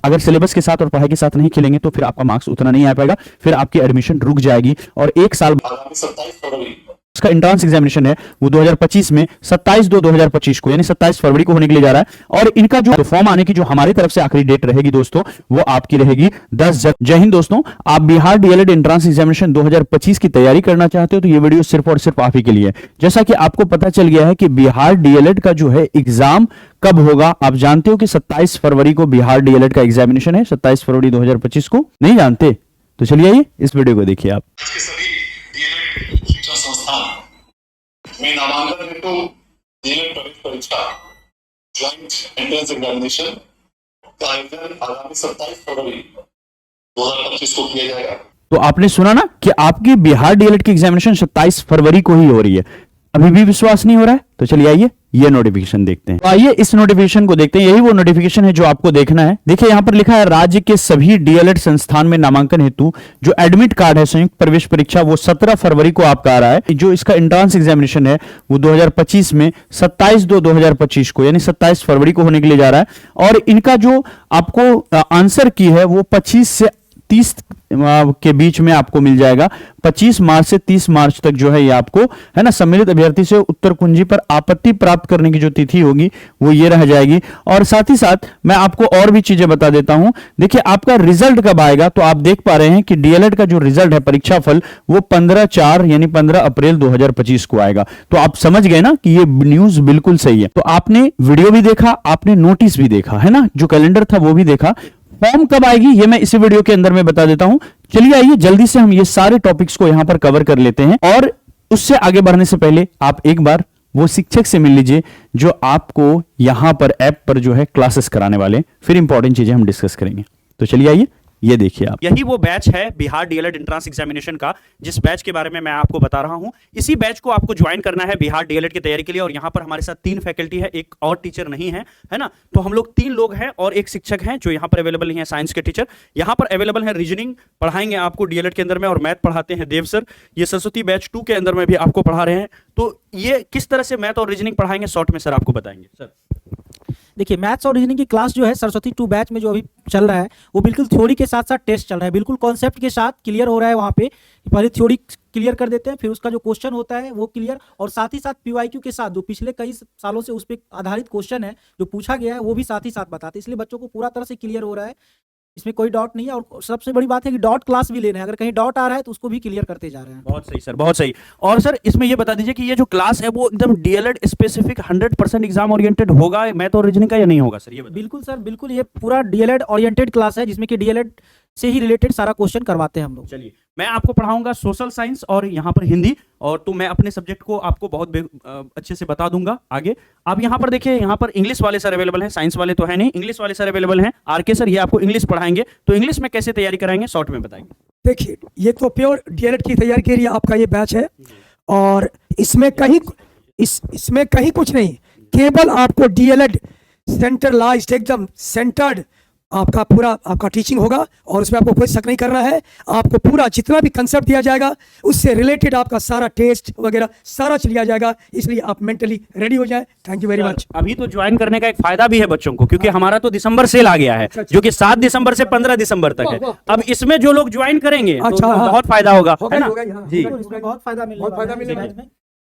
अगर सिलेबस के साथ और पढ़ाई के साथ नहीं खेलेंगे तो फिर आपका मार्क्स उतना नहीं आ पाएगा, फिर आपकी एडमिशन रुक जाएगी और एक साल आगामी 27 फरवरी इसका एंट्रेंस एग्जामिनेशन है वो 2025 में 27/2/2025 को यानी 27 फरवरी को होने के लिए जा रहा है। और इनका जो फॉर्म आने की जो हमारी तरफ से आखिरी डेट रहेगी दोस्तों वो आपकी रहेगी 10 जय हिंद दोस्तों। आप बिहार डीएलएड एंट्रेंस एग्जामिनेशन 2025 की तैयारी करना चाहते हो तो ये वीडियो सिर्फ और सिर्फ आप ही के लिए। जैसा कि आपको पता चल गया है कि बिहार डीएलएड का जो है एग्जाम कब होगा, आप जानते हो कि 27 फरवरी को बिहार डीएलएड का एग्जामिनेशन है, 27 फरवरी 2025 को। नहीं जानते तो चलिए आइए इस वीडियो को देखिए आप। शिक्षा संस्थान में नामांकन हेतु डीएलएड प्रवेश परीक्षा ज्वाइंट एंट्रेंस एग्जामिनेशन का आयोजन आगामी 27 फरवरी 2025 को किया जाएगा। तो आपने सुना ना कि आपकी बिहार डीएलएड की एग्जामिनेशन 27 फरवरी को ही हो रही है। अभी भी विश्वास नहीं हो रहा है तो चलिए आइए ये नोटिफिकेशन देखते हैं। तो आइए इस नोटिफिकेशन को देखते हैं। यही वो नोटिफिकेशन है जो आपको देखना है। देखिए यहां पर लिखा है राज्य के सभी डीएलएड संस्थान में नामांकन हेतु जो एडमिट कार्ड है संयुक्त प्रवेश परीक्षा वो 17 फरवरी को आपका आ रहा है। जो इसका एंट्रेंस एग्जामिनेशन है वो 2025 में 27/2/2025 को यानी 27 फरवरी को होने के लिए जा रहा है। और इनका जो आपको आंसर की है वो 25 से 30 के बीच में आपको मिल जाएगा। 25 मार्च से 30 मार्च तक जो है ये आपको है ना सम्मिलित अभ्यर्थी से उत्तर कुंजी पर आपत्ति प्राप्त करने की जो तिथि होगी वो ये रह जाएगी। और साथ ही साथ मैं आपको और भी चीजें बता देता हूं। देखिए आपका रिजल्ट कब आएगा तो आप देख पा रहे हैं कि डीएलएड का जो रिजल्ट है परीक्षा फल वो 15/4 यानी 15 अप्रैल 2025 को आएगा। तो आप समझ गए ना कि ये न्यूज बिल्कुल सही है। तो आपने वीडियो भी देखा, आपने नोटिस भी देखा है ना, जो कैलेंडर था वो भी देखा। फॉर्म कब आएगी ये मैं इसी वीडियो के अंदर में बता देता हूं। चलिए आइए जल्दी से हम ये सारे टॉपिक्स को यहां पर कवर कर लेते हैं। और उससे आगे बढ़ने से पहले आप एक बार वो शिक्षक से मिल लीजिए जो आपको यहां पर ऐप पर जो है क्लासेस कराने वाले, फिर इंपॉर्टेंट चीजें हम डिस्कस करेंगे। तो चलिए आइए ये देखिए आप। यही वो बैच है बिहार डीएलएड एंट्रेंस एग्जामिनेशन का जिस बैच के बारे में मैं आपको बता रहा हूं। इसी बैच को आपको ज्वाइन करना है बिहार डीएलएड की तैयारी के लिए। और यहां पर हमारे साथ 3 फैकल्टी है, एक और टीचर नहीं है ना। तो हम लोग 3 लोग हैं और एक शिक्षक हैं जो यहां पर अवेलेबल नहीं है, साइंस के टीचर। यहां पर अवेलेबल है, रीजनिंग पढ़ाएंगे आपको डीएलएड के अंदर में, और मैथ पढ़ाते हैं देव सर। ये सरस्वती बैच 2 के अंदर में भी आपको पढ़ा रहे हैं। तो ये किस तरह से मैथ और रीजनिंग पढ़ाएंगे शॉर्ट में सर आपको बताएंगे। सर देखिए मैथ्स और रीजनिंग की क्लास जो है सरस्वती 2 बैच में जो अभी चल रहा है वो बिल्कुल थ्योरी के साथ साथ टेस्ट चल रहा है, बिल्कुल कॉन्सेप्ट के साथ क्लियर हो रहा है। वहाँ पे पहले थ्योरी क्लियर कर देते हैं, फिर उसका जो क्वेश्चन होता है वो क्लियर, और साथ ही साथ पीवाईक्यू के साथ जो पिछले कई सालों से उस पर आधारित क्वेश्चन है जो पूछा गया है वो भी साथ ही साथ बताते हैं। इसलिए बच्चों को पूरा तरह से क्लियर हो रहा है, इसमें कोई डाउट नहीं है। और सबसे बड़ी बात है कि डॉट क्लास भी लेना है, अगर कहीं डाउट आ रहा है तो उसको भी क्लियर करते जा रहे हैं। बहुत सही सर, बहुत सही। और सर इसमें ये बता दीजिए कि ये जो क्लास है वो एकदम डीएलएड स्पेसिफिक 100% एग्जाम ओरिएंटेड होगा मैथ और रीजनिंग का या नहीं होगा सर ये बताइए। बिल्कुल सर, बिल्कुल ये पूरा डीएलएड ओरिएंटेड क्लास है जिसमें कि डीएलएड से ही रिलेटेड सारा क्वेश्चन करवाते हैं हम लोग। चलिए मैं आपको पढ़ाऊंगा सोशल साइंस और यहाँ पर हिंदी, और तो मैं अपने सब्जेक्ट को आपको बहुत अच्छे से बता दूंगा आगे। आप यहाँ पर देखिए, यहाँ पर इंग्लिश वाले सर अवेलेबल हैं, साइंस वाले तो है नहीं, इंग्लिश वाले सर अवेलेबल हैं। आरके सर ये आपको इंग्लिश पढ़ाएंगे। तो इंग्लिश में कैसे तैयारी कराएंगे शॉर्ट में बताएंगे। देखिए ये तो प्योर डीएलएड की तैयारी के लिए आपका ये बैच है, और इसमें कहीं कुछ नहीं, केवल आपको डीएलएड सेंट्रलाइज्ड एकदम सेंटर्ड आपका टीचिंग होगा, और उसमें आपको कोई शक नहीं करना है। आपको पूरा जितना भी कंसेप्ट दिया जाएगा उससे रिलेटेड आपका सारा टेस्ट वगैरह सारा लिया जाएगा, इसलिए आप मेंटली रेडी हो जाए। Thank you very much. अभी तो ज्वाइन करने का एक फायदा भी है बच्चों को, क्योंकि हमारा तो दिसंबर सेल आ गया है जो कि 7 दिसंबर से 15 दिसंबर तक है। अब इसमें जो लोग ज्वाइन करेंगे तो बहुत फायदा होगा, है ना जी। बहुत फायदा मिलेगा।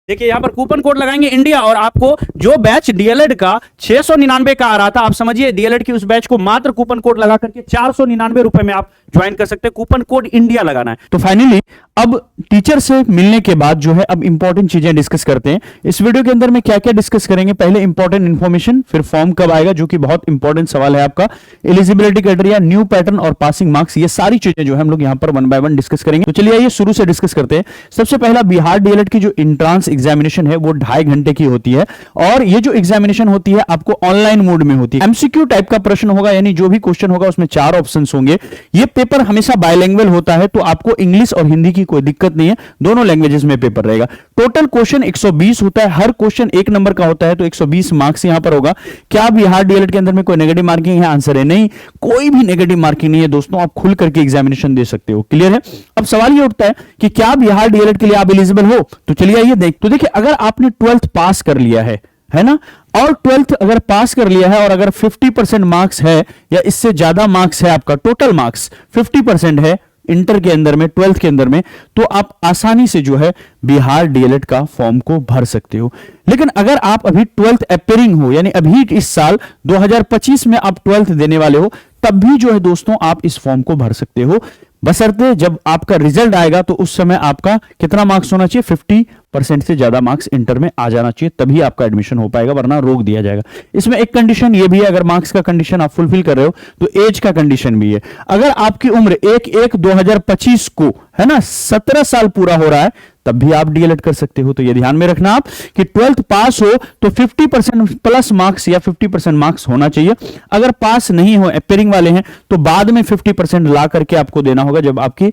देखिए यहाँ पर कूपन कोड लगाएंगे इंडिया, और आपको जो बैच डीएलएड का 699 का आ रहा था, आप समझिए डीएलएड की उस बैच को मात्र कूपन कोड लगा करके 499 रुपए में आप ज्वाइन कर सकते हैं। कूपन कोड इंडिया लगाना है। तो फाइनली अब टीचर से मिलने के बाद जो है अब इंपॉर्टेंट चीजें डिस्कस करते हैं। इस वीडियो के अंदर में क्या क्या डिस्कस करेंगे, पहले इंपॉर्टेंट इंफॉर्मेशन, फिर फॉर्म कब आएगा जो कि बहुत इंपॉर्टेंट सवाल है आपका, एलिजिबिलिटी क्राइटेरिया, न्यू पैटर्न और पासिंग मार्क्स, ये सारी चीजें जो है हम लोग यहाँ पर 1 बाय 1 डिस्कस करेंगे। तो चलिए आइए शुरू से डिस्कस करते हैं। सबसे पहला बिहार डीएलएड की जो एंट्रेंस एग्जामिनेशन है वो 2.5 घंटे की होती है, और ये जो एग्जामिनेशन होती है आपको ऑनलाइन मोड में होती है। एमसीक्यू टाइप का प्रश्न होगा, यानी जो भी क्वेश्चन होगा उसमें 4 ऑप्शंस होंगे। ये पेपर हमेशा बायलैंग्वेज होता है, तो आपको इंग्लिश और हिंदी की कोई दिक्कत नहीं है, दोनों लैंग्वेजेस में पेपर रहेगा। टोटल क्वेश्चन 120 होता है, हर क्वेश्चन 1 नंबर का होता है, तो 120 मार्क्स यहां पर होगा। क्या बिहार डीएलएड के अंदर में कोई नेगेटिव मार्किंग है? आंसर है नहीं, कोई भी नेगेटिव मार्किंग नहीं है दोस्तों, आप खुल करके एग्जामिनेशन दे सकते हो। क्लियर है? अब सवाल ये उठता है कि क्या बिहार डीएलएड के लिए आप एलिजिबल हो? तो चलिए आइए देख। तो देखिए अगर आपने 12th पास कर लिया है है ना, और 12th अगर पास कर लिया है और अगर 50% मार्क्स है या इससे ज्यादा मार्क्स है, आपका टोटल मार्क्स 50% है इंटर के अंदर में, 12th के अंदर में, तो आप आसानी से जो है बिहार डीएलएड का फॉर्म को भर सकते हो। लेकिन अगर आप अभी 12th अपेयरिंग हो, यानी अभी इस साल 2025 में आप 12th देने वाले हो, तब भी जो है दोस्तों आप इस फॉर्म को भर सकते हो, बशर्ते जब आपका रिजल्ट आएगा तो उस समय आपका कितना मार्क्स होना चाहिए, 50% से ज्यादा मार्क्स इंटर में आ जाना चाहिए, तभी आपका एडमिशन हो पाएगा, वरना रोक दिया जाएगा। इसमें एक कंडीशन ये भी है, अगर मार्क्स का कंडीशन आप फुलफिल कर रहे हो तो एज का कंडीशन भी है। अगर आपकी उम्र 1/1/2025 को, है ना, 17 साल पूरा हो रहा है, तब भी आप डीएलएड कर सकते हो। तो ये ध्यान में रखना आप कि 12th पास हो तो 50% प्लस मार्क्स या 50% मार्क्स होना चाहिए। अगर पास नहीं हो, अपेयरिंग वाले हैं, तो बाद में 50% ला करके आपको देना होगा जब आपकी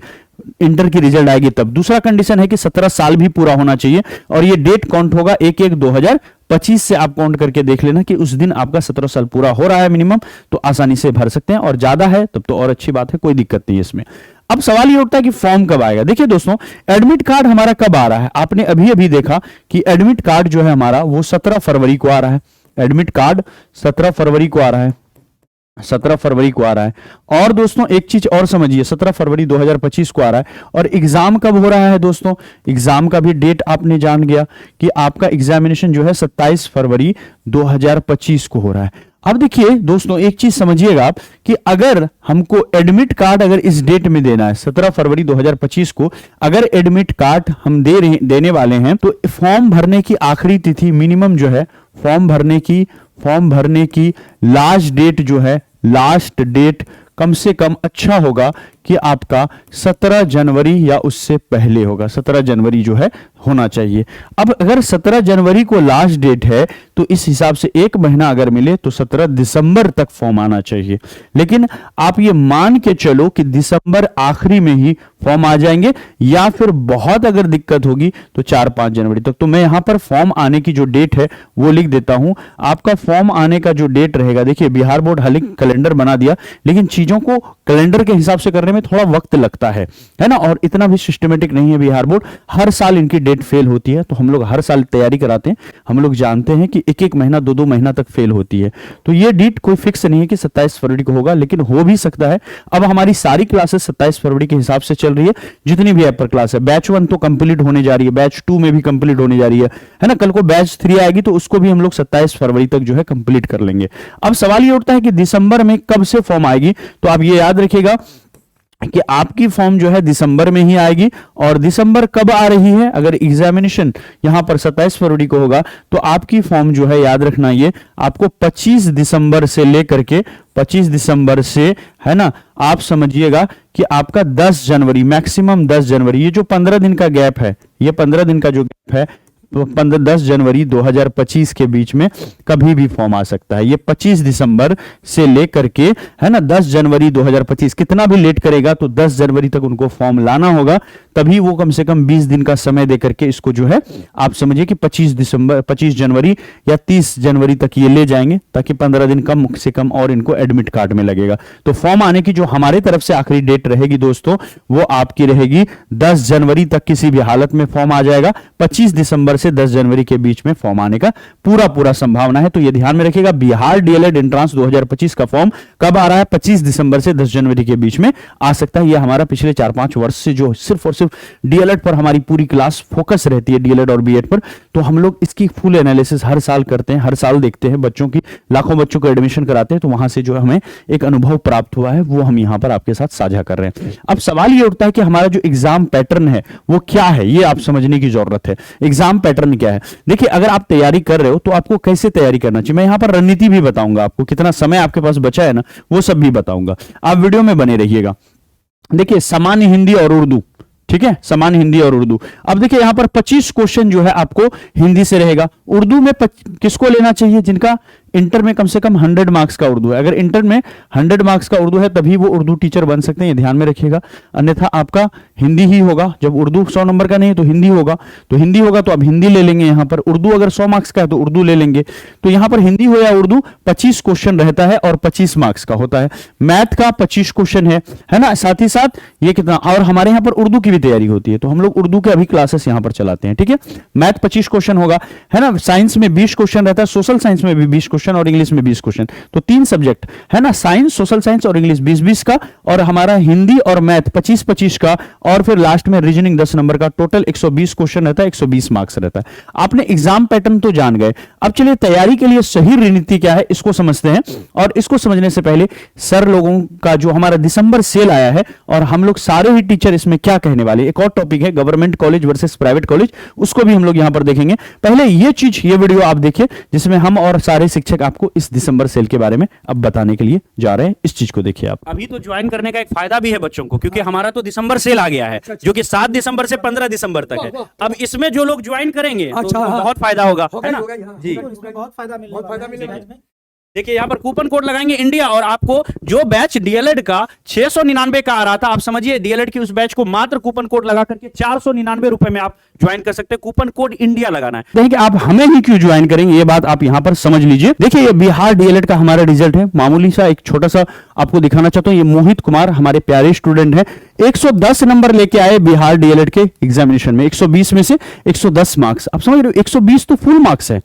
इंटर की रिजल्ट आएगी तब। दूसरा कंडीशन है कि 17 साल भी पूरा होना चाहिए, और ये डेट काउंट होगा 1/1/2025 से। आप काउंट करके देख लेना कि उस दिन आपका 17 साल पूरा हो रहा है मिनिमम, तो आसानी से भर सकते हैं, और ज्यादा है तब तो और अच्छी बात है, कोई दिक्कत नहीं है इसमें। अब सवाल ये उठता है कि फॉर्म कब आएगा। देखिए दोस्तों, एडमिट कार्ड हमारा कब आ रहा है, आपने अभी अभी देखा कि एडमिट कार्ड जो है हमारा वो 17 फरवरी को आ रहा है। एडमिट कार्ड 17 फरवरी को आ रहा है, 17 फरवरी को आ रहा है। और दोस्तों एक चीज और समझिए, 17 फरवरी 2025 को आ रहा है, और एग्जाम कब हो रहा है दोस्तों, एग्जाम का भी डेट आपने जान गया कि आपका एग्जामिनेशन जो है 27 फरवरी 2025 को हो रहा है। अब देखिए दोस्तों, एक चीज समझिएगा आप कि अगर हमको एडमिट कार्ड अगर इस डेट में देना है 17 फरवरी 2025 को, अगर एडमिट कार्ड हम देने वाले हैं, तो फॉर्म भरने की आखिरी तिथि मिनिमम जो है, फॉर्म भरने की लास्ट डेट जो है, लास्ट डेट कम से कम अच्छा होगा कि आपका 17 जनवरी या उससे पहले होगा, 17 जनवरी जो है होना चाहिए। अब अगर 17 जनवरी को लास्ट डेट है तो इस हिसाब से एक महीना अगर मिले तो 17 दिसंबर तक फॉर्म आना चाहिए। लेकिन आप ये मान के चलो कि दिसंबर आखिरी में ही फॉर्म आ जाएंगे, या फिर बहुत अगर दिक्कत होगी तो 4-5 जनवरी तक। तो मैं यहां पर फॉर्म आने की जो डेट है वो लिख देता हूं। आपका फॉर्म आने का जो डेट रहेगा, देखिए बिहार बोर्ड हालांकि कैलेंडर बना दिया, लेकिन चीजों को कैलेंडर के हिसाब से करने में थोड़ा वक्त लगता है ना, और इतना भी सिस्टमेटिक नहीं है बिहार बोर्ड। हर साल इनकी डेट फेल होती है, तो हम लोग हर साल तैयारी कराते हैं, हम लोग जानते हैं कि एक एक महीना 2-2 महीना तक फेल होती है। तो ये डेट कोई फिक्स नहीं है कि 27 फरवरी को होगा, लेकिन हो भी सकता है। अब हमारी सारी क्लासेस 27 फरवरी के हिसाब से चल रही है, जितनी भी अपर क्लास है। बैच 1 तो कंप्लीट होने जा रही है, बैच 2 में भी कंप्लीट होने जा रही है ना। कल को बैच 3 आएगी तो उसको भी हम लोग 27 फरवरी तक जो है कंप्लीट कर लेंगे। अब सवाल ये उठता है कि दिसंबर में कब से फॉर्म आएगी, तो आप ये याद रखिएगा कि आपकी फॉर्म जो है दिसंबर में ही आएगी। और दिसंबर कब आ रही है, अगर एग्जामिनेशन यहां पर 27 फरवरी को होगा तो आपकी फॉर्म जो है, याद रखना, ये आपको 25 दिसंबर से लेकर के 25 दिसंबर से, है ना, आप समझिएगा कि आपका 10 जनवरी, मैक्सिमम 10 जनवरी, ये जो 15 दिन का गैप है, ये 15 दिन का जो गैप है, 10 जनवरी 2025 के बीच में कभी भी फॉर्म आ सकता है। ये 25 दिसंबर से लेकर के, है ना, 10 जनवरी 2025, कितना भी लेट करेगा तो 10 जनवरी तक उनको फॉर्म लाना होगा, तभी वो कम से कम 20 दिन का समय देकर के इसको जो है, आप समझिए कि 25 जनवरी या 30 जनवरी तक ये ले जाएंगे, ताकि 15 दिन कम से कम और इनको एडमिट कार्ड में लगेगा। तो फॉर्म आने की जो हमारे तरफ से आखिरी डेट रहेगी दोस्तों, वो आपकी रहेगी 10 जनवरी तक किसी भी हालत में फॉर्म आ जाएगा। 25 दिसंबर से 10 जनवरी के बीच में फॉर्म आने का पूरा संभावना है। तो ये ध्यान में रखिएगा, बिहार डीएलएड एंट्रांस 2025 का फॉर्म कब आ रहा है, 25 दिसंबर से 10 जनवरी के बीच में आ सकता है। ये हमारा पिछले 4-5 वर्ष से जो सिर्फ और सिर्फ डीएलएड पर हमारी पूरी क्लास फोकस रहती है, डीएलएड और बीएड पर, तो हम लोग इसकी फुल एनालिसिस हर साल करते हैं, हर साल देखते हैं, बच्चों की लाखों बच्चों को एडमिशन कराते हैं, तो वहां से जो हमें एक अनुभव प्राप्त हुआ है वो हम यहां पर आपके साथ साझा कर रहे हैं। अब सवाल ये उठता है कि हमारा जो एग्जाम पैटर्न है वो क्या है, ये आप समझने की जरूरत है। एग्जाम पैटर्न क्या है, देखिए अगर आप तैयारी कर रहे हो तो आपको कैसे तैयारी करना चाहिए, मैं यहां पर रणनीति भी बताऊंगा आपको, कितना समय आपके पास बचा है ना, वो सब भी बताऊंगा। आप वीडियो में बने रहिएगा। देखिए सामान्य हिंदी और उर्दू, ठीक है, सामान्य हिंदी और उर्दू। अब देखिए यहां पर 25 क्वेश्चन जो है आपको हिंदी से रहेगा। उर्दू में किसको लेना चाहिए, जिनका इंटर में कम से कम 100 मार्क्स का उर्दू है। अगर इंटर में 100 मार्क्स का उर्दू है तभी वो उर्दू टीचर बन सकते हैं, ये ध्यान में रखिएगा। अन्यथा आपका हिंदी ही होगा। जब उर्दू 100 नंबर का नहीं है तो हिंदी होगा, तो आप हिंदी ले लेंगे। यहाँ पर उर्दू अगर 100 मार्क्स का है तो उर्दू ले लेंगे। तो यहाँ पर हिंदी हो या उर्दू 25 क्वेश्चन रहता है और 25 मार्क्स का होता है। मैथ का 25 क्वेश्चन है ना। साथ ही साथ ये कितना, और हमारे यहाँ पर उर्दू की भी तैयारी होती है, तो हम लोग उर्दू के अभी क्लासेस यहाँ पर चलाते हैं, ठीक है। मैथ 25 क्वेश्चन होगा, है ना। साइंस में 20 क्वेश्चन रहता है, सोशल साइंस में भी 20 क्वेश्चन और इंग्लिश में 20 क्वेश्चन। तो 3 सब्जेक्ट है ना, साइंस, सोशल साइंस और इंग्लिश 20-20 का, और हमारा हिंदी और मैथ 25-25 का, और फिर लास्ट में रीजनिंग 10 नंबर का। टोटल 120 क्वेश्चन रहता है, 120 मार्क्स रहता है। आपने एग्जाम पैटर्न तो जान गए। अब चलिए तैयारी के लिए सही रणनीति क्या है इसको समझते हैं। और इसको समझने से पहले सर लोगों का जो हमारा दिसंबर सेल आया है और हम लोग सारे ही टीचर इसमें क्या कहने वाले, एक और टॉपिक है government college versus private college, उसको भी हम लोग यहां पर देखेंगे। पहले ये वीडियो आप देखिए जिसमें हम और सारे शिक्षक आपको इस दिसंबर सेल के बारे में अब बताने के लिए जा रहे हैं। इस चीज को देखिए आप। अभी तो ज्वाइन करने का एक फायदा भी है बच्चों को, क्योंकि हमारा तो दिसंबर सेल आ गया है जो कि 7 दिसंबर से 15 दिसंबर तक है। अब इसमें जो लोग ज्वाइन करेंगे तो अच्छा, हाँ। बहुत फायदा होगा, है ना जी। इसमें बहुत फायदा मिलेगा। देखिए यहाँ पर कूपन कोड लगाएंगे इंडिया, और आपको जो बैच डीएलएड का 699 का आ रहा था, आप समझिए डीएलएड की उस बैच को मात्र कूपन कोड लगा करके 499 रुपए में आप ज्वाइन कर सकते हैं। कूपन कोड इंडिया लगाना है। देखिए आप हमें ही क्यों ज्वाइन करेंगे, ये बात आप यहां पर समझ लीजिए। देखिए ये बिहार डीएलएड का हमारा रिजल्ट है, मामूली सा एक छोटा सा आपको दिखाना चाहता हूं। ये मोहित कुमार हमारे प्यारे स्टूडेंट है, 110 नंबर लेके आए बिहार डीएलएड के एग्जामिनेशन में। 120 में से 110 मार्क्स, आप समझ रहे हो, 120 तो फुल मार्क्स है।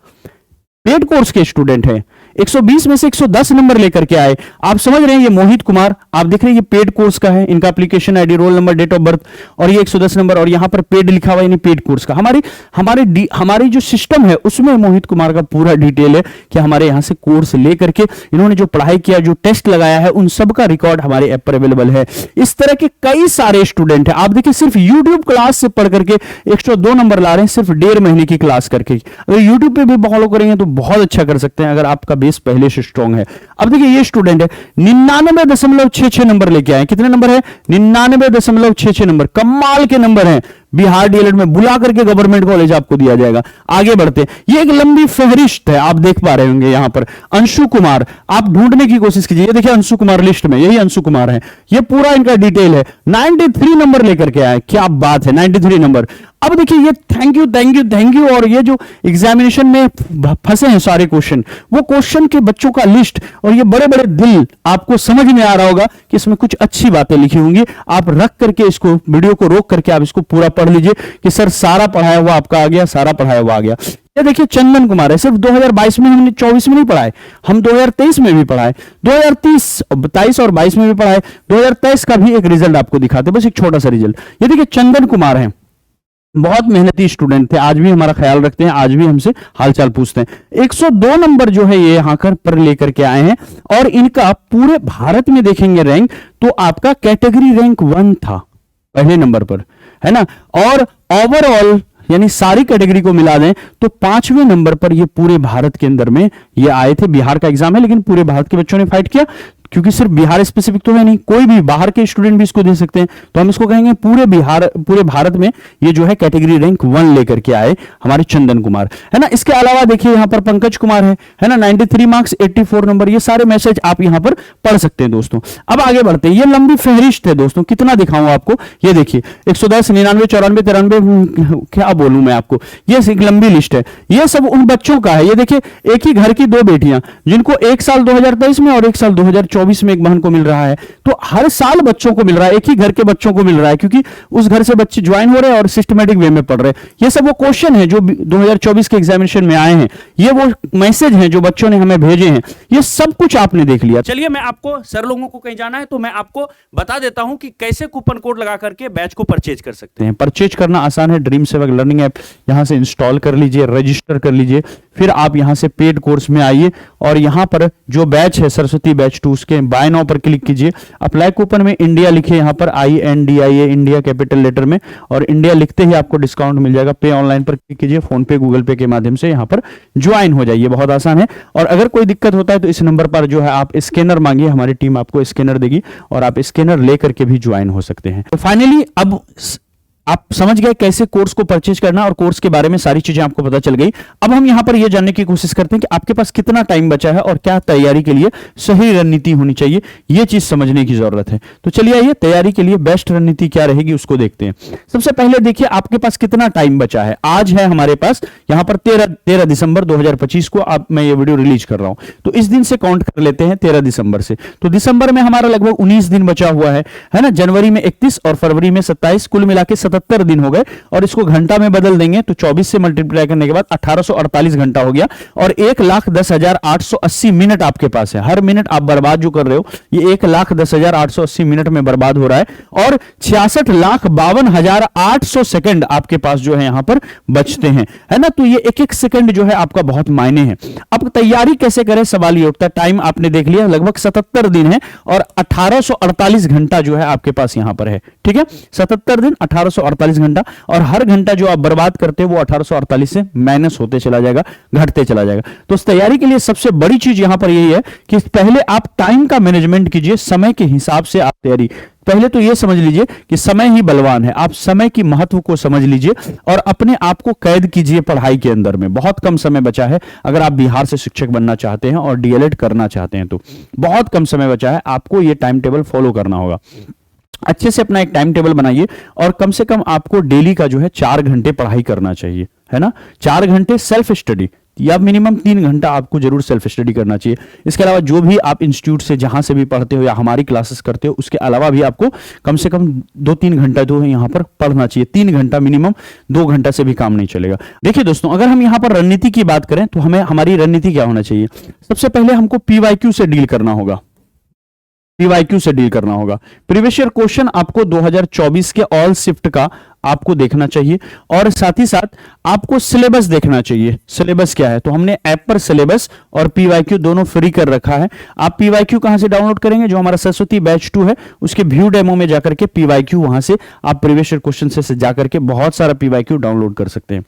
पेड कोर्स के स्टूडेंट है, 120 में से 110 नंबर लेकर के आए। आप समझ रहे हैं ये मोहित कुमार, आप देख रहे हैं ये पेड कोर्स का है, इनका application ID, roll number, date of birth, और ये 110 नंबर, और यहां पर पेड लिखा हुआ, यानी पेड कोर्स का। हमारी जो सिस्टम है उसमें मोहित कुमार का पूरा डिटेल है कि हमारे यहां से कोर्स लेकर के इन्होंने जो पढ़ाई किया, जो टेस्ट लगाया है, उन सब का रिकॉर्ड हमारे ऐप पर अवेलेबल है। इस तरह के कई सारे स्टूडेंट है। आप देखिए सिर्फ यूट्यूब क्लास से पढ़ करके 102 नंबर ला रहे हैं, सिर्फ 1.5 महीने की क्लास करके। अगर यूट्यूब पे भी फॉलो करेंगे तो बहुत अच्छा कर सकते हैं, अगर आपका बेस पहले से स्ट्रांग है। अब देखिए ये स्टूडेंट है 99.66 नंबर लेके आए। कितने नंबर है? 99.66 नंबर। कमाल के नंबर हैं। बिहार डीएलएड में बुला करके गवर्नमेंट कॉलेज आपको दिया जाएगा। आगे बढ़ते, ये एक लंबी फहरिस्त है, आप देख पा रहे होंगे यहां पर। अंशु कुमार, आप ढूंढने की कोशिश कीजिए, ये देखिए अंशु कुमार लिस्ट में, यही अंशु कुमार है। ये पूरा इनका डिटेल है। 93 नंबर लेकर के आए, क्या बात है, 93 नंबर। अब देखिए ये थैंक यू। और ये जो एग्जामिनेशन में फंसे हैं सारे क्वेश्चन, वो क्वेश्चन के बच्चों का लिस्ट और ये बड़े बड़े दिल, आपको समझ में आ रहा होगा कि इसमें कुछ अच्छी बातें लिखी होंगी। आप रख करके इसको, वीडियो को रोक करके आप इसको पूरा पढ़ लीजिए कि सर सारा पढ़ाया हुआ आपका आ गया, सारा पढ़ाया हुआ आ गया। ये देखिए चंदन कुमार है, सिर्फ 2022 में, हमने 24 में नहीं पढ़ाए, हम 2023 में भी पढ़ाए, 2030, 22 और 22 में भी पढ़ाए। 2023 का भी एक रिजल्ट आपको दिखाते, बस एक छोटा सा रिजल्ट। ये देखिए चंदन कुमार है, बहुत मेहनती स्टूडेंट थे, आज भी हमारा ख्याल रखते हैं, आज भी हमसे हालचाल पूछते हैं। 102 नंबर जो है ये यहां पर लेकर के आए हैं, और इनका पूरे भारत में देखेंगे रैंक तो आपका कैटेगरी रैंक 1 था पहले नंबर पर, है ना। और ओवरऑल यानी सारी कैटेगरी को मिला दें तो 5वें नंबर पर ये पूरे भारत के अंदर में ये आए थे। बिहार का एग्जाम है लेकिन पूरे भारत के बच्चों ने फाइट किया, क्योंकि सिर्फ बिहार स्पेसिफिक तो है नहीं, कोई भी बाहर के स्टूडेंट भी इसको दे सकते हैं। तो हम इसको कहेंगे पूरे भारत में ये जो है कैटेगरी रैंक 1 लेकर के आए हमारे चंदन कुमार, है ना। इसके अलावा देखिए यहां पर पंकज कुमार है ना, 93 मार्क्स, 84 नंबर। ये सारे मैसेज आप यहां पर पढ़ सकते हैं दोस्तों। अब आगे बढ़ते हैं, ये लंबी फहरिस्त है दोस्तों, कितना दिखाऊं आपको। ये देखिए 110, 99, 94, 93, क्या बोलूं मैं आपको, ये एक लंबी लिस्ट है। ये सब उन बच्चों का है। ये देखिए एक ही घर की 2 बेटियां, जिनको एक साल 2023 में और एक साल 2024 में एक बहन को मिल रहा है। तो हर साल बच्चों को मिल रहा है, एक ही घर के बच्चों को मिल रहा है, क्योंकि उस घर से बच्चे ज्वाइन हो रहे हैं और सिस्टमेटिक वे में पढ़ रहे हैं। ये सब वो क्वेश्चन है जो 2024 के एग्जामिनेशन में आए हैं, ये वो मैसेज हैं जो बच्चों ने हमें भेजे हैं, ये सब कुछ आपने देख लिया। चलिए मैं आपको, सर लोगों को कहीं जाना है तो मैं आपको बता देता हूं कि कैसे कूपन कोड लगा करके बैच को परचेज कर सकते हैं। परचेज करना आसान है, ड्रीम सेवक लर्निंग ऐप यहां से इंस्टॉल कर लीजिए, रजिस्टर कर लीजिए, फिर आप यहां से पेड कोर्स में आइए और यहां पर जो बैच है सरस्वती बैच 2 उसके बाय नाउ पर क्लिक कीजिए। अप्लाई कूपन में इंडिया लिखिए, यहां पर INDIA इंडिया कैपिटल लेटर में, और इंडिया लिखते ही आपको डिस्काउंट मिल जाएगा। पे ऑनलाइन पर क्लिक कीजिए, फोन पे गूगल पे के माध्यम से यहां पर ज्वाइन हो जाइए, बहुत आसान है। और अगर कोई दिक्कत होता है तो इस नंबर पर जो है आप स्कैनर मांगिए, हमारी टीम आपको स्कैनर देगी और आप स्कैनर लेकर के भी ज्वाइन हो सकते हैं। तो फाइनली अब आप समझ गए कैसे कोर्स को परचेज करना और कोर्स के बारे में सारी चीजें आपको पता चल गई। अब हम यहां पर यह जानने की कोशिश करते हैं कि आपके पास कितना टाइम बचा है और क्या तैयारी के लिए सही रणनीति होनी चाहिए, यह चीज समझने की जरूरत है। तो चलिए आइए तैयारी के लिए बेस्ट रणनीति क्या रहेगी उसको देखते हैं। सबसे पहले देखिए आपके पास कितना टाइम बचा है। आज है हमारे पास यहां पर 13 दिसंबर 2025 को मैं ये वीडियो रिलीज कर रहा हूं, तो इस दिन से काउंट कर लेते हैं 13 दिसंबर से। तो दिसंबर में हमारा लगभग 19 दिन बचा हुआ है ना। जनवरी में 31 और फरवरी में 27, कुल मिला के 77 दिन हो गए। और इसको घंटा में बदल देंगे तो 24 से मल्टीप्लाई करने के बाद 1848 घंटा हो गया और 1,10,880 मिनट आपके पास है। हर मिनट आप बर्बाद जो कर रहे हो ये 1,10,880 मिनट में बर्बाद हो रहा है और 66,52,800 सेकंड आपके पास जो है यहां पर बचते हैं, है ना। तो ये एक एक सेकंड जो है आपका बहुत मायने है। अब तैयारी कैसे करें सवाल ये उठता है। टाइम आपने देख लिया, लगभग 77 दिन है और 1848 घंटा जो है आपके पास यहां पर है, ठीक है। 77 दिन 1848 घंटा, और हर घंटा जो आप बर्बाद करते हो वो 1848 से माइनस होते चला जाएगा, घटते चला जाएगा। तो इस तैयारी के लिए सबसे बड़ी चीज यहां पर यही है कि पहले आप टाइम का मैनेजमेंट कीजिए, समय के हिसाब से आप तैयारी। पहले तो यह समझ लीजिए कि समय ही बलवान है। आप समय की महत्व को समझ लीजिए और अपने आप को कैद कीजिए पढ़ाई के अंदर में। बहुत कम समय बचा है अगर आप बिहार से शिक्षक बनना चाहते हैं और डीएलएड करना चाहते हैं तो बहुत कम समय बचा है। आपको यह टाइम टेबल फॉलो करना होगा। अच्छे से अपना एक टाइम टेबल बनाइए और कम से कम आपको डेली का जो है 4 घंटे पढ़ाई करना चाहिए, है ना। 4 घंटे सेल्फ स्टडी या मिनिमम 3 घंटा आपको जरूर सेल्फ स्टडी करना चाहिए। इसके अलावा जो भी आप इंस्टीट्यूट से जहां से भी पढ़ते हो या हमारी क्लासेस करते हो उसके अलावा भी आपको कम से कम 2-3 घंटा तो यहां पर पढ़ना चाहिए। 3 घंटा मिनिमम, 2 घंटा से भी काम नहीं चलेगा। देखिए दोस्तों, अगर हम यहां पर रणनीति की बात करें तो हमारी रणनीति क्या होना चाहिए। सबसे पहले हमको पीवाईक्यू से डील करना होगा। पीवाईक्यू से डील करना होगा। प्रीवियस ईयर क्वेश्चन आपको 2024 के ऑल शिफ्ट का आपको देखना चाहिए और साथ ही साथ आपको सिलेबस देखना चाहिए। सिलेबस क्या है, तो हमने ऐप पर सिलेबस और पीवाईक्यू दोनों फ्री कर रखा है। आप पीवाईक्यू कहां से डाउनलोड करेंगे, जो हमारा सरस्वती बैच 2 है उसके व्यू डेमो में जाकर के पीवाईक्यू वहां से आप प्रीवियस ईयर क्वेश्चन से जाकर के बहुत सारा पीवाईक्यू डाउनलोड कर सकते हैं।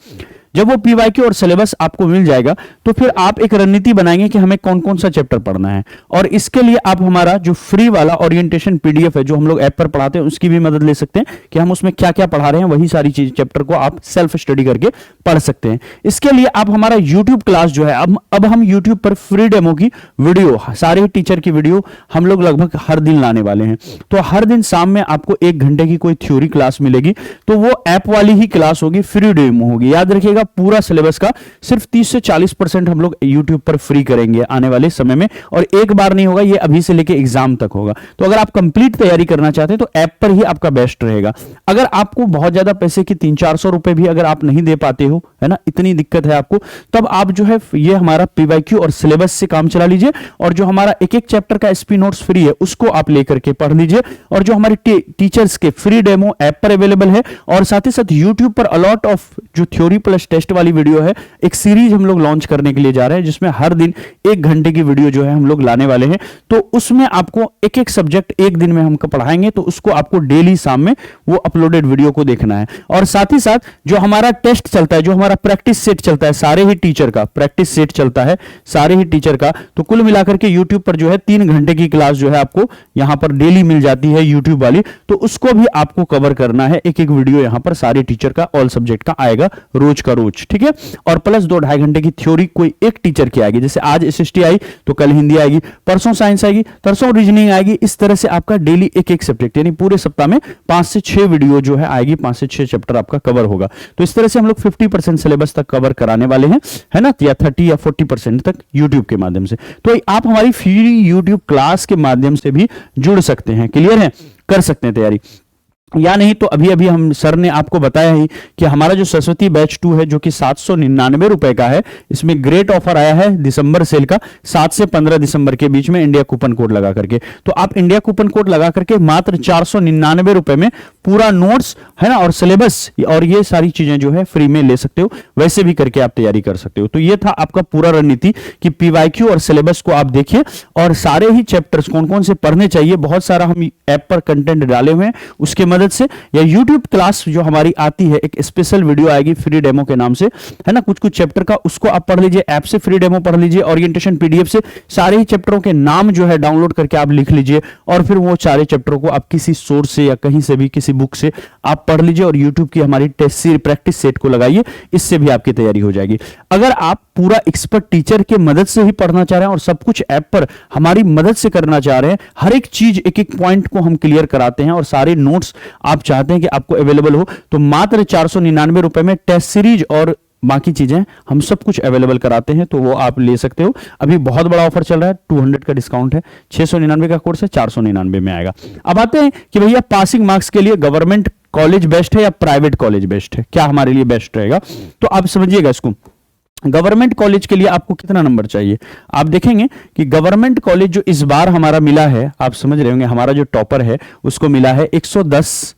जब वो पीवाईक्यू और सिलेबस आपको मिल जाएगा तो फिर आप एक रणनीति बनाएंगे कि हमें कौन कौन सा चैप्टर पढ़ना है, और इसके लिए आप हमारा जो फ्री वाला ओरिएंटेशन पीडीएफ है जो हम लोग ऐप पर पढ़ाते हैं उसकी भी मदद ले सकते हैं कि हम उसमें क्या क्या पढ़ा रहे हैं। वही सारी चीज चैप्टर को आप सेल्फ स्टडी करके पढ़ सकते हैं। इसके लिए आप हमारा यूट्यूब क्लास जो है अब हम यूट्यूब पर फ्री डेमो की वीडियो, सारे टीचर की वीडियो हम लोग लगभग हर दिन लाने वाले हैं। तो हर दिन शाम में आपको 1 घंटे की कोई थ्योरी क्लास मिलेगी, तो वो ऐप वाली ही क्लास होगी, फ्री डेमो होगी। याद रखिएगा पूरा सिलेबस का सिर्फ 30 से 40% हम लोग YouTube पर फ्री करेंगे आने वाले समय में, और एक बार नहीं होगा, ये अभी से लेके एग्जाम तक होगा। तो अगर आप कंप्लीट तैयारी करना चाहते हैं तो ऐप पर ही आपका बेस्ट रहेगा। अगर आपको बहुत ज्यादा पैसे की 300-400 रुपए भी अगर आप नहीं दे पाते हो, है ना, इतनी दिक्कत है आपको, तब आप जो है ये हमारा पीवाईक्यू और सिलेबस से काम चला लीजिए और जो हमारा एक एक चैप्टर का एसपी नोट्स फ्री है उसको आप लेकर के पढ़ लीजिए। और जो हमारे टीचर्स के फ्री डेमो ऐप पर अवेलेबल है और साथ ही साथ यूट्यूब पर अलॉट ऑफ जो थ्योरी प्लस टेस्ट वाली वीडियो है, एक सीरीज हम लोग लॉन्च करने के लिए जा रहे हैं जिसमें हर दिन 1 घंटे की वीडियो जो है हम लोग लाने वाले हैं। तो उसमें आपको एक एक सब्जेक्ट एक दिन में हमको पढ़ाएंगे, तो उसको आपको डेली शाम में वो अपलोडेड वीडियो को देखना है। और साथ ही साथ जो हमारा टेस्ट चलता है, जो हमारा प्रैक्टिस सेट चलता है, सारे ही टीचर का प्रैक्टिस सेट चलता है, सारे ही टीचर का, तो कुल मिलाकर के यूट्यूब पर जो है 3 घंटे की क्लास जो है आपको यहां पर डेली मिल जाती है यूट्यूब वाली, तो उसको भी आपको कवर करना है। एक एक वीडियो यहां पर सारे टीचर का ऑल सब्जेक्ट का आएगा रोज का रोज, ठीक है। और प्लस 2-2.5 घंटे की थ्योरी कोई एक टीचर की आएगी, जैसे आज एसएसटी आई तो कल हिंदी आएगी, परसों साइंस आएगी, परसों रीजनिंग आएगी। इस तरह से आपका डेली एक एक सब्जेक्ट, यानी पूरे सप्ताह में 5 से 6 वीडियो जो है आएगी, 5 से 6 चैप्टर आपका कवर होगा। तो इस तरह से हम लोग 50% सिलेबस तक कवर कराने वाले हैं, है ना, या 30 या 40% तक यूट्यूब के माध्यम से। तो आप हमारी फ्री यूट्यूब क्लास के माध्यम से भी जुड़ सकते हैं। क्लियर है, कर सकते हैं तैयारी, या नहीं तो अभी अभी हम सर ने आपको बताया ही कि हमारा जो सरस्वती बैच 2 है जो कि 799 रुपए का है, इसमें ग्रेट ऑफर आया है दिसंबर सेल का, 7 से 15 दिसंबर के बीच में इंडिया कूपन कोड लगा करके। तो आप इंडिया कूपन कोड लगा करके मात्र 499 रुपए में पूरा नोट्स, है ना, और सिलेबस और ये सारी चीजें जो है फ्री में ले सकते हो। वैसे भी करके आप तैयारी कर सकते हो। तो ये था आपका पूरा रणनीति कि पीवाईक्यू और सिलेबस को आप देखिए और सारे ही चैप्टर्स कौन कौन से पढ़ने चाहिए। बहुत सारा हम ऐप पर कंटेंट डाले हुए हैं, उसके मदद से, या यूट्यूब क्लास जो हमारी आती है, एक स्पेशल वीडियो आएगी फ्री डेमो के नाम से, है ना, कुछ कुछ चैप्टर का, उसको आप पढ़ लीजिए, ऐप से फ्री डेमो पढ़ लीजिए, ओरिएंटेशन पीडीएफ से सारे ही चैप्टरों के नाम जो है डाउनलोड करके आप लिख लीजिए, और फिर वो सारे चैप्टरों को आप किसी सोर्स से या कहीं से भी किसी बुक से आप पढ़ लीजिए, और यूट्यूब की हमारी टेस्ट सीरीज प्रैक्टिस सेट को लगाइए, इससे भी आपकी तैयारी हो जाएगी। अगर आप पूरा एक्सपर्ट टीचर के मदद से ही पढ़ना चाह रहे हैं और सब कुछ ऐप पर हमारी मदद से करना चाह रहे हैं, हर एक चीज एक एक पॉइंट को हम क्लियर कराते हैं और सारे नोट्स आप चाहते हैं कि आपको अवेलेबल हो, तो मात्र 499 रुपए में टेस्ट सीरीज और बाकी चीजें हम सब कुछ अवेलेबल कराते हैं, तो वो आप ले सकते हो। अभी बहुत बड़ा ऑफर चल रहा है, 200 का डिस्काउंट है, 699 का कोर्स है, 499 में आएगा। अब आते हैं कि भैया पासिंग मार्क्स के लिए गवर्नमेंट कॉलेज बेस्ट है या प्राइवेट कॉलेज बेस्ट है, क्या हमारे लिए बेस्ट रहेगा? तो आप समझिएगा इसको, गवर्नमेंट कॉलेज के लिए आपको कितना नंबर चाहिए? आप देखेंगे कि गवर्नमेंट कॉलेज जो इस बार हमारा मिला है, आप समझ रहे होंगे, हमारा जो टॉपर है उसको मिला है 110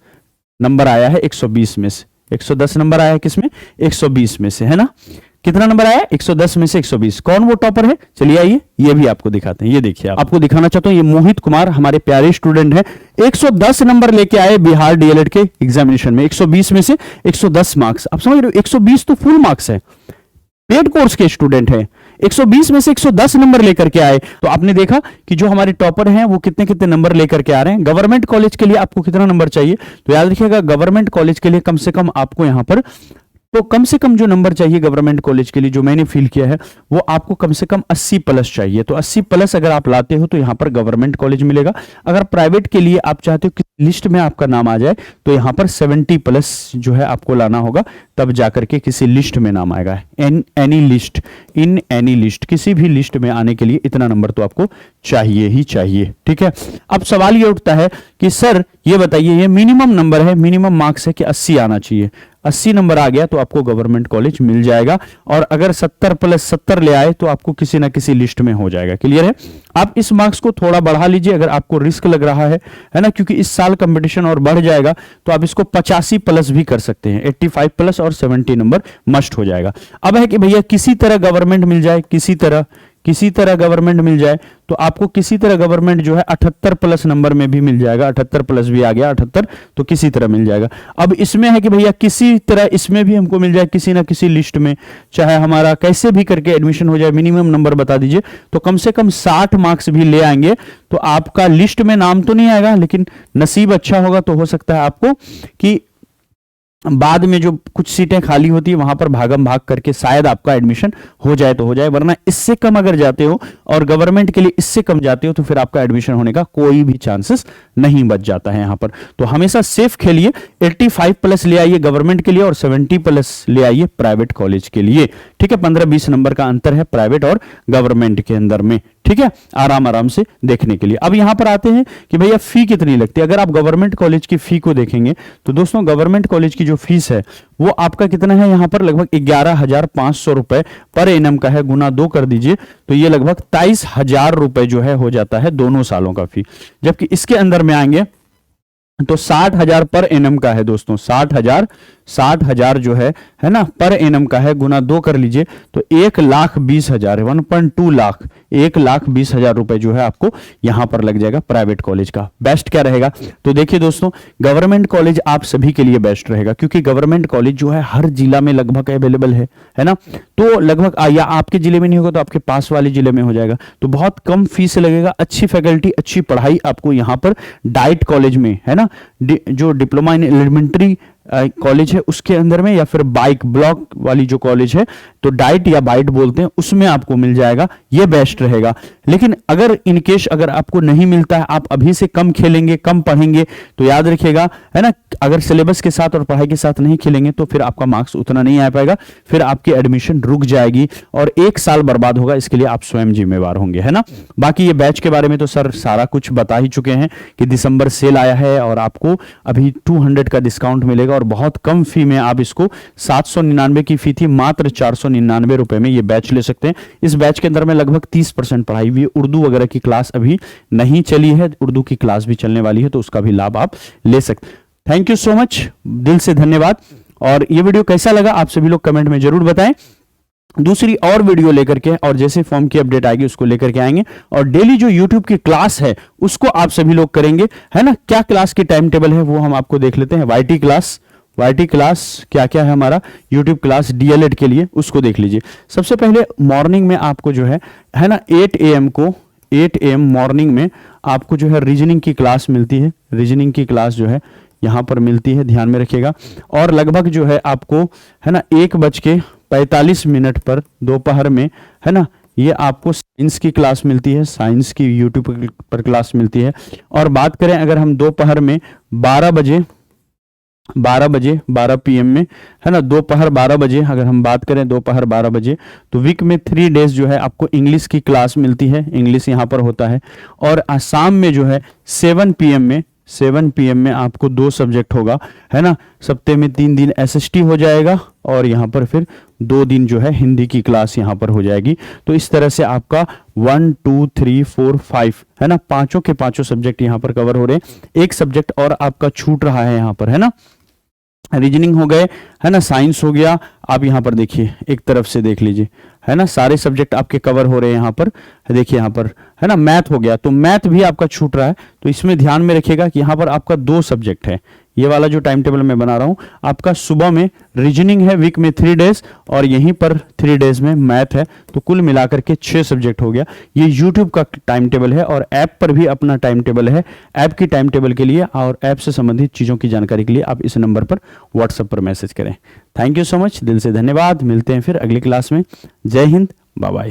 नंबर आया है 120 में से, 110 नंबर आया है किसमें? 120 में से, है ना। कितना नंबर आया? 110 में से 120। कौन वो टॉपर है? चलिए आइए ये भी आपको दिखाते हैं। ये देखिए, आपको दिखाना चाहता हूं, ये मोहित कुमार हमारे प्यारे स्टूडेंट हैं, 110 नंबर लेके आए बिहार डीएलएड के एग्जामिनेशन में, 120 में से 110 मार्क्स। आप समझ रहे हो, 120 तो फुल मार्क्स है, पेड कोर्स के स्टूडेंट हैं, 120 में से 110 नंबर लेकर के आए। तो आपने देखा कि जो हमारे टॉपर हैं वो कितने कितने नंबर लेकर के आ रहे हैं। गवर्नमेंट कॉलेज के लिए आपको कितना नंबर चाहिए? तो याद रखिएगा, गवर्नमेंट कॉलेज के लिए कम से कम आपको यहां पर, तो कम से कम जो नंबर चाहिए गवर्नमेंट कॉलेज के लिए, जो मैंने फील किया है, वो आपको कम से कम 80 प्लस चाहिए। तो 80 प्लस अगर आप लाते हो तो यहां पर गवर्नमेंट कॉलेज मिलेगा। अगर प्राइवेट के लिए आप चाहते हो कि लिस्ट में आपका नाम आ जाए, तो यहां पर 70 प्लस जो है आपको लाना होगा, तब जाकर के किसी लिस्ट में नाम आएगा। इन एनी लिस्ट, किसी भी लिस्ट में आने के लिए इतना नंबर तो आपको चाहिए ही चाहिए, ठीक है। अब सवाल ये उठता है कि सर ये बताइए, ये मिनिमम नंबर है, मिनिमम मार्क्स है कि 80 आना चाहिए। 80 नंबर आ गया तो आपको गवर्नमेंट कॉलेज मिल जाएगा, और अगर 70 प्लस 70 ले आए तो आपको किसी ना किसी लिस्ट में हो जाएगा। क्लियर है? आप इस मार्क्स को थोड़ा बढ़ा लीजिए अगर आपको रिस्क लग रहा है ना, क्योंकि इस साल कंपटीशन और बढ़ जाएगा, तो आप इसको 85 प्लस भी कर सकते हैं, 85 प्लस और 70 नंबर मस्ट हो जाएगा। अब है कि भैया किसी तरह गवर्नमेंट मिल जाए, किसी तरह गवर्नमेंट मिल जाए, तो आपको किसी तरह गवर्नमेंट जो है 78 प्लस नंबर में भी मिल जाएगा। 78 प्लस भी आ गया, 78 तो किसी तरह मिल जाएगा। अब इसमें है कि भैया किसी तरह इसमें भी हमको मिल जाए किसी ना किसी लिस्ट में, चाहे हमारा कैसे भी करके एडमिशन हो जाए, मिनिमम नंबर बता दीजिए, तो कम से कम 60 मार्क्स भी ले आएंगे तो आपका लिस्ट में नाम तो नहीं आएगा, लेकिन नसीब अच्छा होगा तो हो सकता है आपको कि बाद में जो कुछ सीटें खाली होती है वहां पर भागम भाग करके शायद आपका एडमिशन हो जाए तो हो जाए, वरना इससे कम अगर जाते हो और गवर्नमेंट के लिए इससे कम जाते हो तो फिर आपका एडमिशन होने का कोई भी चांसेस नहीं बच जाता है यहां पर। तो हमेशा सेफ खेलिए, 85 प्लस ले आइए गवर्नमेंट के लिए और 70 प्लस ले आइए प्राइवेट कॉलेज के लिए, ठीक है। 15-20 नंबर का अंतर है प्राइवेट और गवर्नमेंट के अंदर में, ठीक है, आराम से देखने के लिए। अब यहां पर आते हैं कि भैया फी कितनी लगती है। अगर आप गवर्नमेंट कॉलेज की फी को देखेंगे तो दोस्तों गवर्नमेंट कॉलेज की जो फीस है वो आपका कितना है, यहां पर लगभग 11,500 रुपए पर एनम का है, गुना 2 कर दीजिए तो ये लगभग 23,000 रुपए जो है हो जाता है दोनों सालों का फी। जबकि इसके अंदर में आएंगे तो 60,000 पर एनम का है दोस्तों, 60,000 जो है ना पर एनम का है, गुना 2 कर लीजिए तो 1,20,000 है, 1.2 लाख, 1,20,000 रुपए जो है आपको यहां पर लग जाएगा प्राइवेट कॉलेज का। बेस्ट क्या रहेगा? तो देखिए दोस्तों, गवर्नमेंट कॉलेज आप सभी के लिए बेस्ट रहेगा, क्योंकि गवर्नमेंट कॉलेज जो है हर जिला में लगभग अवेलेबल है ना। तो लगभग या आपके जिले में नहीं होगा तो आपके पास वाले जिले में हो जाएगा, तो बहुत कम फीस लगेगा, अच्छी फैकल्टी, अच्छी पढ़ाई आपको यहां पर डाइट कॉलेज में, है ना, जो डिप्लोमा इन एलिमेंट्री कॉलेज है उसके अंदर में, या फिर बाइक ब्लॉक वाली जो कॉलेज है तो डाइट या बाइट बोलते हैं, उसमें आपको मिल जाएगा, ये बेस्ट रहेगा। लेकिन अगर इनकेस अगर आपको नहीं मिलता है, आप अभी से कम खेलेंगे, कम पढ़ेंगे, तो याद रखिएगा, है ना, अगर सिलेबस के साथ और पढ़ाई के साथ नहीं खेलेंगे तो फिर आपका मार्क्स उतना नहीं आ पाएगा, फिर आपकी एडमिशन रुक जाएगी और 1 साल बर्बाद होगा। इसके लिए आप स्वयं जिम्मेवार होंगे, है ना। बाकी ये बैच के बारे में तो सर सारा कुछ बता ही चुके हैं कि दिसंबर सेल आया है और आपको अभी 200 का डिस्काउंट मिलेगा, और बहुत कम फी में आप इसको 799 की फी थी, मात्र 499 रुपए में ये बैच ले सकते हैं। इस बैच के अंदर में लगभग 30% पढ़ाई हुई है, उर्दू वगैरह की क्लास अभी नहीं चली है, उर्दू की क्लास भी चलने वाली है, तो उसका भी लाभ आप ले सकते हैं। थैंक यू सो मच, दिल से धन्यवाद। और ये वीडियो कैसा लगा आप सभी लोग कमेंट में जरूर बताएं। दूसरी और वीडियो लेकर के और जैसे फॉर्म की अपडेट आएगी उसको लेकर के आएंगे। और डेली जो यूट्यूब की क्लास है उसको आप सभी लोग करेंगे, है ना। क्या क्लास की टाइम टेबल है वो हम आपको देख लेते हैं। वाईटी क्लास क्या क्या है हमारा यूट्यूब क्लास डीएलएड के लिए, उसको देख लीजिए। सबसे पहले मॉर्निंग में आपको जो है ना 8 AM मॉर्निंग में आपको जो है रीजनिंग की क्लास मिलती है। रीजनिंग की क्लास जो है यहाँ पर मिलती है, ध्यान में रखिएगा। और लगभग जो है आपको है ना 1:45 पर दोपहर में, है ना, ये आपको साइंस की क्लास मिलती है, साइंस की यूट्यूब पर क्लास मिलती है। और बात करें अगर हम दोपहर में 12 PM में, है ना, दोपहर 12 बजे अगर हम बात करें दोपहर 12 बजे, तो वीक में 3 डेज जो है आपको इंग्लिश की क्लास मिलती है, इंग्लिश यहाँ पर होता है। और शाम में जो है 7 PM में आपको 2 सब्जेक्ट होगा, है ना। सप्ताह में 3 दिन SST हो जाएगा और यहाँ पर फिर 2 दिन जो है हिंदी की क्लास यहाँ पर हो जाएगी। तो इस तरह से आपका 1 2 3 4 5, है ना, पांचों के पांचों सब्जेक्ट यहाँ पर कवर हो रहे हैं। एक सब्जेक्ट और आपका छूट रहा है यहाँ पर, है ना। रीजनिंग हो गए, है ना, साइंस हो गया। आप यहाँ पर देखिए, एक तरफ से देख लीजिए, है ना, सारे सब्जेक्ट आपके कवर हो रहे हैं यहाँ पर। देखिए यहाँ पर, है ना, मैथ हो गया, तो मैथ भी आपका छूट रहा है। तो इसमें ध्यान में रखिएगा कि यहाँ पर आपका 2 सब्जेक्ट है। ये वाला जो टाइम टेबल मैं बना रहा हूँ, आपका सुबह में रीजनिंग है वीक में 3 डेज और यहीं पर 3 डेज में मैथ है। तो कुल मिलाकर के 6 सब्जेक्ट हो गया। ये यूट्यूब का टाइम टेबल है और ऐप पर भी अपना टाइम टेबल है। ऐप की टाइम टेबल के लिए और ऐप से संबंधित चीज़ों की जानकारी के लिए आप इस नंबर पर व्हाट्सएप पर मैसेज करें। थैंक यू सो मच, दिल से धन्यवाद। मिलते हैं फिर अगली क्लास में। जय हिंद, बाय बाय।